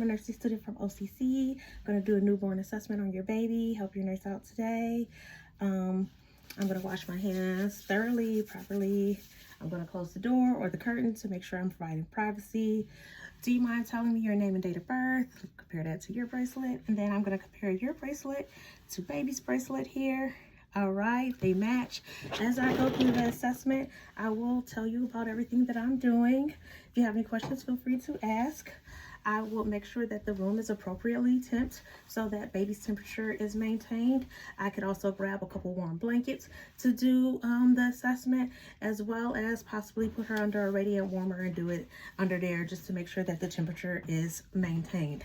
nursing student from OCC. I'm going to do a newborn assessment on your baby, help your nurse out today. I'm going to wash my hands thoroughly, properly. I'm going to close the door or the curtain to make sure I'm providing privacy. Do you mind telling me your name and date of birth? Compare that to your bracelet. And then I'm going to compare your bracelet to baby's bracelet here. All right, they match. As I go through the assessment, I will tell you about everything that I'm doing. If you have any questions, feel free to ask. I will make sure that the room is appropriately temped so that baby's temperature is maintained. I could also grab a couple warm blankets to do the assessment, as well as possibly put her under a radiant warmer and do it under there just to make sure that the temperature is maintained.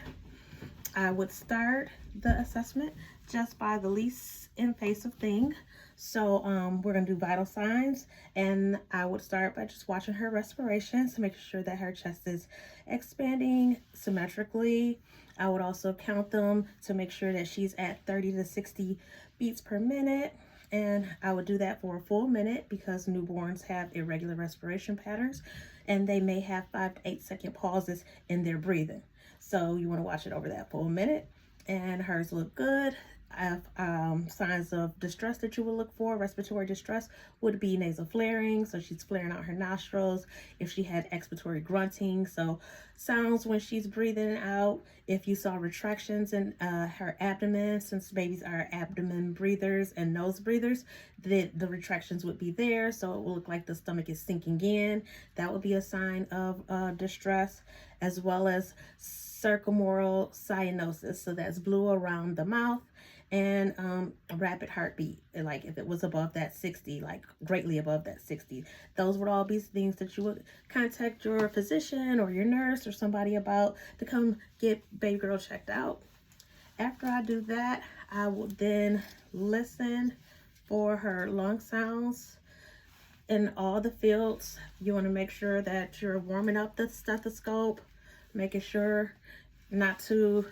I would start the assessment just by the least invasive thing. So we're gonna do vital signs, and I would start by just watching her respiration to make sure that her chest is expanding symmetrically. I would also count them to make sure that she's at 30 to 60 beats per minute. And I would do that for a full minute because newborns have irregular respiration patterns and they may have 5 to 8 second pauses in their breathing. So you want to watch it over that full minute. And hers look good. I have signs of distress that you would look for. Respiratory distress would be nasal flaring, so she's flaring out her nostrils. If she had expiratory grunting, so sounds when she's breathing out. If you saw retractions in her abdomen, since babies are abdomen breathers and nose breathers, the retractions would be there, so it will look like the stomach is sinking in. That would be a sign of distress, as well as circumoral cyanosis, so that's blue around the mouth, and a rapid heartbeat, like if it was above that 60, like greatly above that 60. Those would all be things that you would contact your physician or your nurse or somebody about to come get baby girl checked out. After I do that, I will then listen for her lung sounds in all the fields. You want to make sure that you're warming up the stethoscope, making sure not to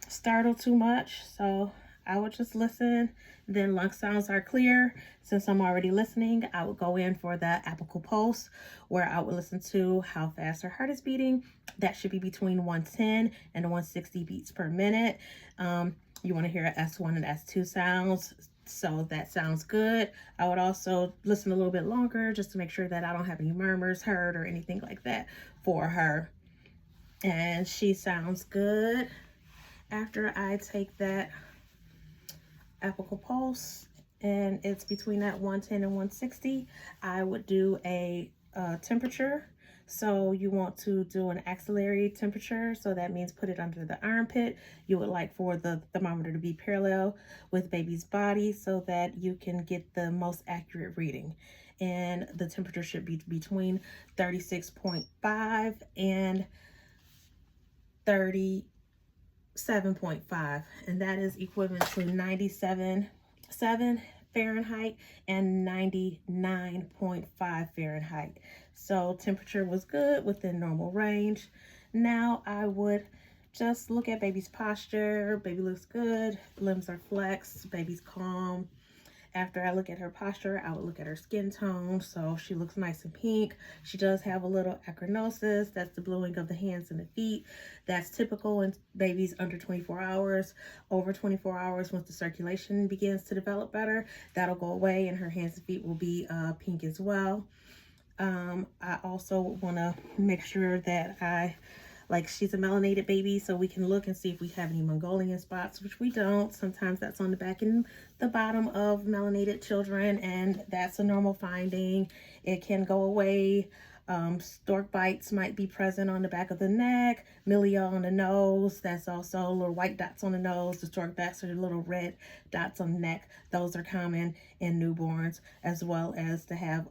startle too much. So I would just listen. Then lung sounds are clear. Since I'm already listening, I would go in for the apical pulse, where I would listen to how fast her heart is beating. That should be between 110 and 160 beats per minute. You want to hear S1 and S2 sounds, so that sounds good. I would also listen a little bit longer just to make sure that I don't have any murmurs heard or anything like that for her. And she sounds good. After I take that apical pulse and it's between that 110 and 160, I would do a temperature. So you want to do an axillary temperature, so that means put it under the armpit. You would like for the thermometer to be parallel with baby's body so that you can get the most accurate reading. And the temperature should be between 36.5 and 37.5, and that is equivalent to 97.7 Fahrenheit and 99.5 Fahrenheit. So temperature was good, within normal range. Now I would just look at baby's posture. Baby looks good, limbs are flexed, baby's calm. After I look at her posture, I would look at her skin tone. So she looks nice and pink. She does have a little acrinosis. That's the bluing of the hands and the feet. That's typical in babies under 24 hours. Over 24 hours, once the circulation begins to develop better, that'll go away and her hands and feet will be pink as well. I also want to make sure that she's a melanated baby, so we can look and see if we have any Mongolian spots, which we don't. Sometimes that's on the back and the bottom of melanated children, and that's a normal finding. It can go away. Stork bites might be present on the back of the neck, milia on the nose. That's also little white dots on the nose. The stork backs are the little red dots on the neck. Those are common in newborns, as well as to have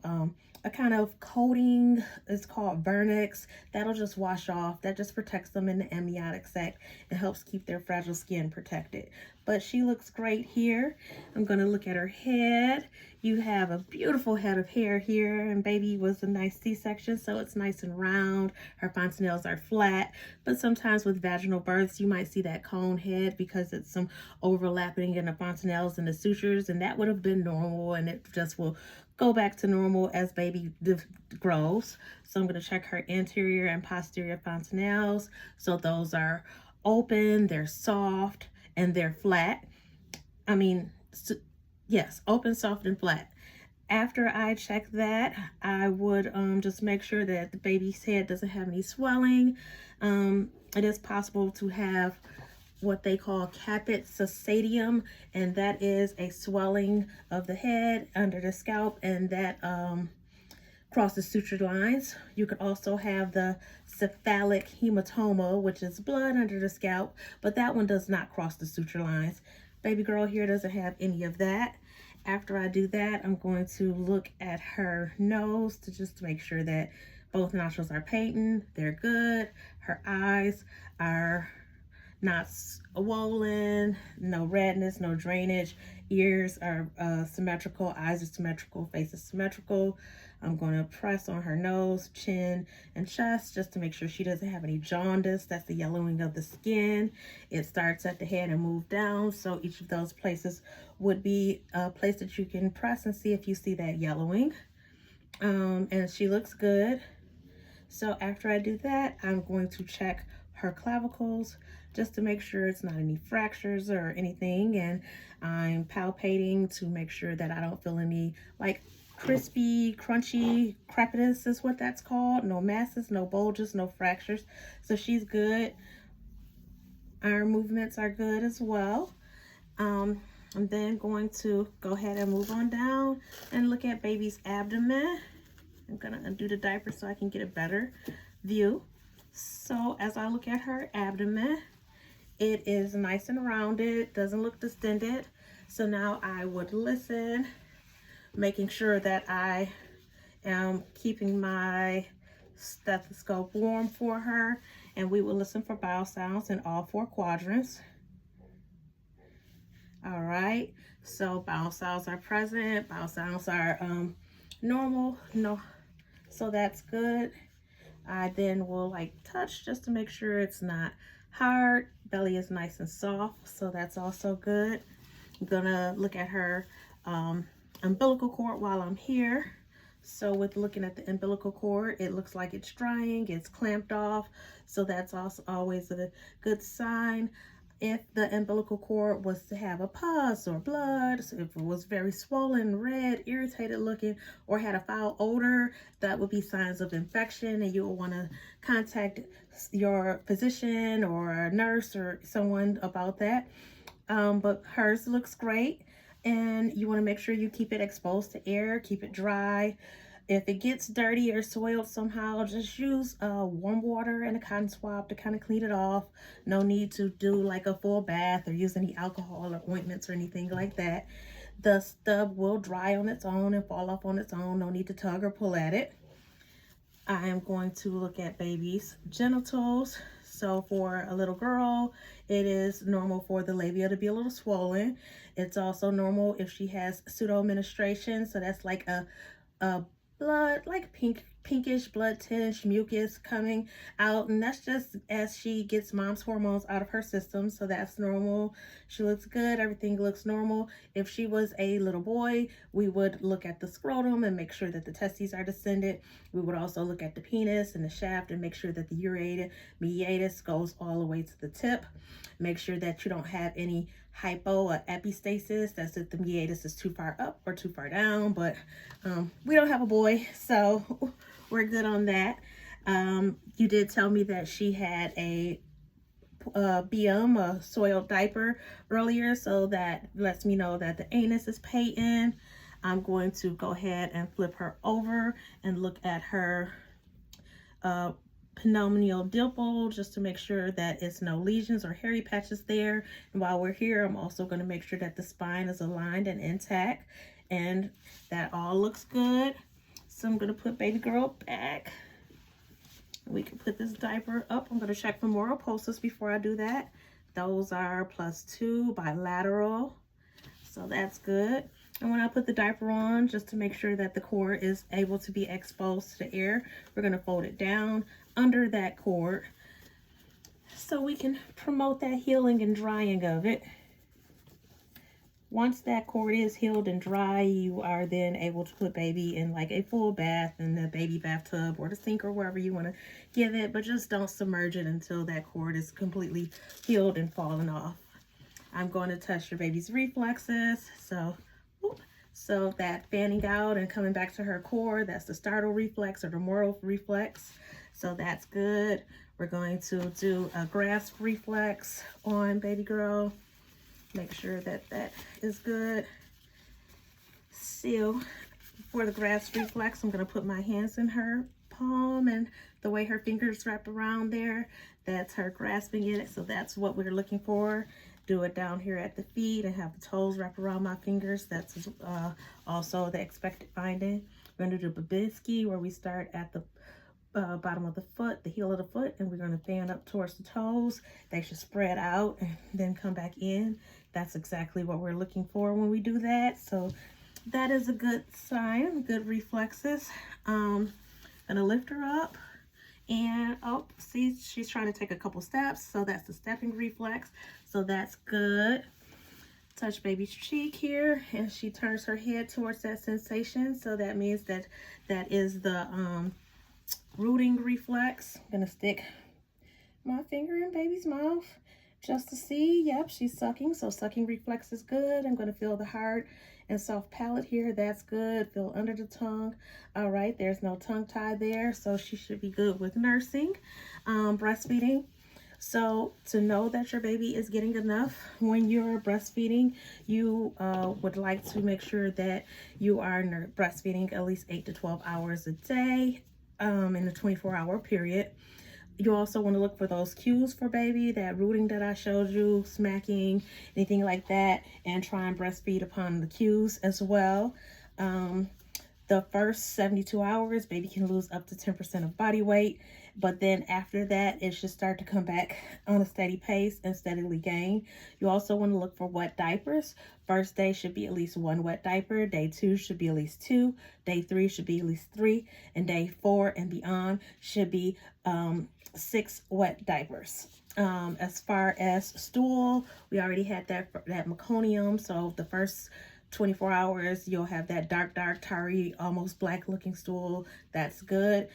a kind of coating. It's called vernix. That'll just wash off. That just protects them in the amniotic sac and helps keep their fragile skin protected. But she looks great here. I'm going to look at her head. You have a beautiful head of hair here, and baby was a nice C-section, so it's nice and round. Her fontanelles are flat, but sometimes with vaginal births, you might see that cone head because it's some overlapping in the fontanelles and the sutures, and that would have been normal, and it just will go back to normal as baby grows. So I'm going to check her anterior and posterior fontanelles. So those are open, they're soft, and they're flat. I mean, yes, open, soft, and flat. After I check that, I would just make sure that the baby's head doesn't have any swelling. It is possible to have what they call caput cystium, and that is a swelling of the head under the scalp, and that crosses suture lines. You could also have the cephalic hematoma, which is blood under the scalp, but that one does not cross the suture lines. Baby girl here doesn't have any of that. After I do that, I'm going to look at her nose to just make sure that both nostrils are patent, they're good. Her eyes are not swollen, no redness, no drainage. Ears are symmetrical, eyes are symmetrical, face is symmetrical. I'm going to press on her nose, chin, and chest just to make sure she doesn't have any jaundice. That's the yellowing of the skin. It starts at the head and moves down. So each of those places would be a place that you can press and see if you see that yellowing. And she looks good. So after I do that, I'm going to check her clavicles just to make sure it's not any fractures or anything. And I'm palpating to make sure that I don't feel any like crispy, crunchy crepitus is what that's called. No masses, no bulges, no fractures. So she's good. Arm movements are good as well. I'm then going to go ahead and move on down and look at baby's abdomen. I'm gonna undo the diaper so I can get a better view. So as I look at her abdomen, it is nice and rounded, doesn't look distended. So now I would listen, making sure that I am keeping my stethoscope warm for her, and we will listen for bowel sounds in all 4 quadrants. All right, so bowel sounds are present, bowel sounds are normal, no, so that's good. I then will like touch just to make sure it's not hard. Belly is nice and soft, so that's also good. I'm gonna look at her umbilical cord while I'm here. So with looking at the umbilical cord, it looks like it's drying, it's clamped off, so that's also always a good sign. If the umbilical cord was to have a pus or blood, so if it was very swollen, red, irritated looking, or had a foul odor, that would be signs of infection, and you will want to contact your physician or a nurse or someone about that. But hers looks great, and you want to make sure you keep it exposed to air, keep it dry. If it gets dirty or soiled somehow, just use warm water and a cotton swab to kind of clean it off. No need to do like a full bath or use any alcohol or ointments or anything like that. The stub will dry on its own and fall off on its own. No need to tug or pull at it. I am going to look at baby's genitals. So for a little girl, it is normal for the labia to be a little swollen. It's also normal if she has pseudo-menstruation. So that's like a blood, like pinkish blood tinge mucus coming out, and that's just as she gets mom's hormones out of her system, so that's normal. She looks good, everything looks normal. If she was a little boy, we would look at the scrotum and make sure that the testes are descended. We would also look at the penis and the shaft and make sure that the ureter meatus goes all the way to the tip. Make sure that you don't have any hypo or epistasis. That's if the meatus is too far up or too far down, but we don't have a boy, so we're good on that. You did tell me that she had a BM, a soiled diaper earlier, so that lets me know that the anus is patent. I'm going to go ahead and flip her over and look at her penominal dimple just to make sure that it's no lesions or hairy patches there. And while we're here, I'm also going to make sure that the spine is aligned and intact, and that all looks good. So I'm going to put baby girl back. We can put this diaper up. I'm going to check for moral pulses before I do that. Those are +2 bilateral, so that's good. And when I put the diaper on, just to make sure that the cord is able to be exposed to the air, we're going to fold it down under that cord so we can promote that healing and drying of it. Once that cord is healed and dry, you are then able to put baby in like a full bath in the baby bathtub or the sink or wherever you want to give it, but just don't submerge it until that cord is completely healed and fallen off. I'm going to touch your baby's reflexes. So that fanning out and coming back to her core, that's the startle reflex or the Moro reflex. So that's good. We're going to do a grasp reflex on baby girl. Make sure that that is good. So for the grasp reflex, I'm going to put my hands in her palm, and the way her fingers wrap around there, that's her grasping it. So that's what we're looking for. Do it down here at the feet and have the toes wrap around my fingers. That's also the expected finding. We're going to do Babinski, where we start at the bottom of the foot, the heel of the foot, and we're going to fan up towards the toes. They should spread out and then come back in. That's exactly what we're looking for when we do that. So that is a good sign, good reflexes. Gonna lift her up, and oh, see, she's trying to take a couple steps, so that's the stepping reflex. So that's good. Touch baby's cheek here, and she turns her head towards that sensation. So that means that that is the rooting reflex. I'm gonna stick my finger in baby's mouth just to see. Yep, she's sucking, so sucking reflex is good. I'm gonna feel the hard and soft palate here. That's good. Feel under the tongue. All right, there's no tongue tie there, so she should be good with nursing. Breastfeeding. So to know that your baby is getting enough when you're breastfeeding, you would like to make sure that you are breastfeeding at least 8 to 12 hours a day in a 24-hour period. You also want to look for those cues for baby, that rooting that I showed you, smacking, anything like that, and try and breastfeed upon the cues as well. The first 72 hours, baby can lose up to 10% of body weight, but then after that, it should start to come back on a steady pace and steadily gain. You also want to look for wet diapers. First day should be at least 1 wet diaper. Day 2 should be at least 2. Day 3 should be at least 3. And day 4 and beyond should be 6 wet diapers. As far as stool, we already had that meconium. So the first 24 hours, you'll have that dark, tarry, almost black looking stool. That's good.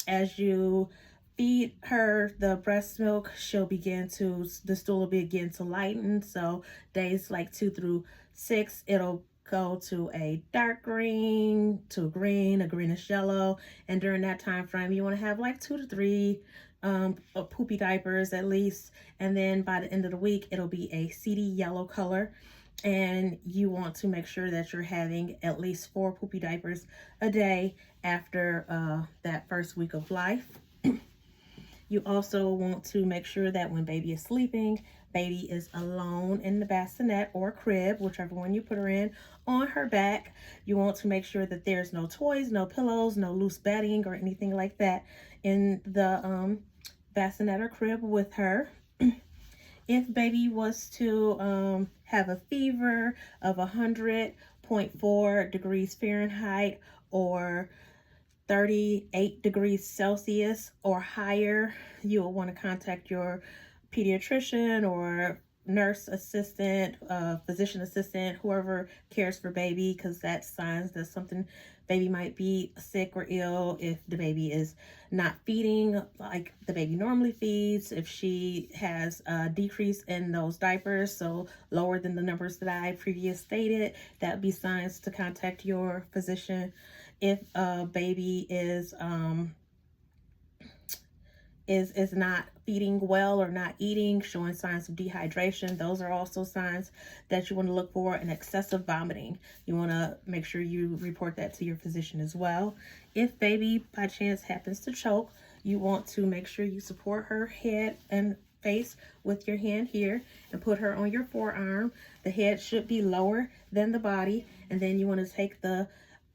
As you feed her the breast milk, the stool will begin to lighten. So days like 2 through 6, it'll go to a dark green, to a green, a greenish yellow. And during that time frame, you want to have like 2 to 3 poopy diapers at least. And then by the end of the week, it'll be a seedy yellow color. And you want to make sure that you're having at least 4 poopy diapers a day after that first week of life. You also want to make sure that when baby is sleeping, baby is alone in the bassinet or crib, whichever one you put her in, on her back. You want to make sure that there's no toys, no pillows, no loose bedding or anything like that in the bassinet or crib with her. If baby was to have a fever of 100.4 degrees Fahrenheit or 38 degrees Celsius or higher, you will want to contact your pediatrician or nurse assistant, physician assistant, whoever cares for baby, because that's signs that something baby might be sick or ill. If the baby is not feeding like the baby normally feeds, if she has a decrease in those diapers, so lower than the numbers that I previously stated, that would be signs to contact your physician. If a baby is not feeding well or not eating, showing signs of dehydration, those are also signs that you want to look for. And excessive vomiting, you want to make sure you report that to your physician as well. If baby by chance happens to choke, you want to make sure you support her head and face with your hand here and put her on your forearm. The head should be lower than the body, and then you want to take the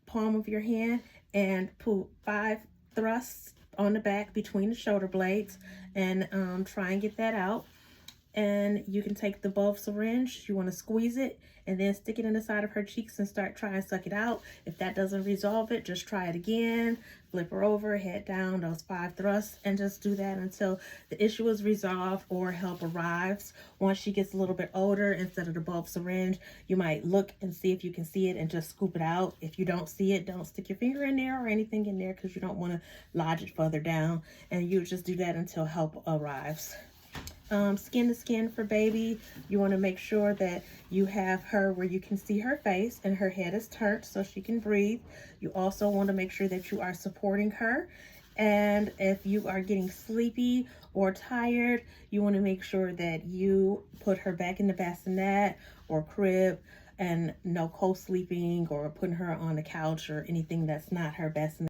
palm of your hand and put 5 thrusts on the back between the shoulder blades and try and get that out. And you can take the bulb syringe, you want to squeeze it and then stick it in the side of her cheeks and start trying to suck it out. If that doesn't resolve it, just try it again. Flip her over, head down, those 5 thrusts, and just do that until the issue is resolved or help arrives. Once she gets a little bit older, instead of the bulb syringe, you might look and see if you can see it and just scoop it out. If you don't see it, don't stick your finger in there or anything in there because you don't want to lodge it further down. And you just do that until help arrives. Skin to skin for baby, you want to make sure that you have her where you can see her face and her head is turned so she can breathe. You also want to make sure that you are supporting her. And if you are getting sleepy or tired, you want to make sure that you put her back in the bassinet or crib, and no co-sleeping or putting her on the couch or anything that's not her bassinet.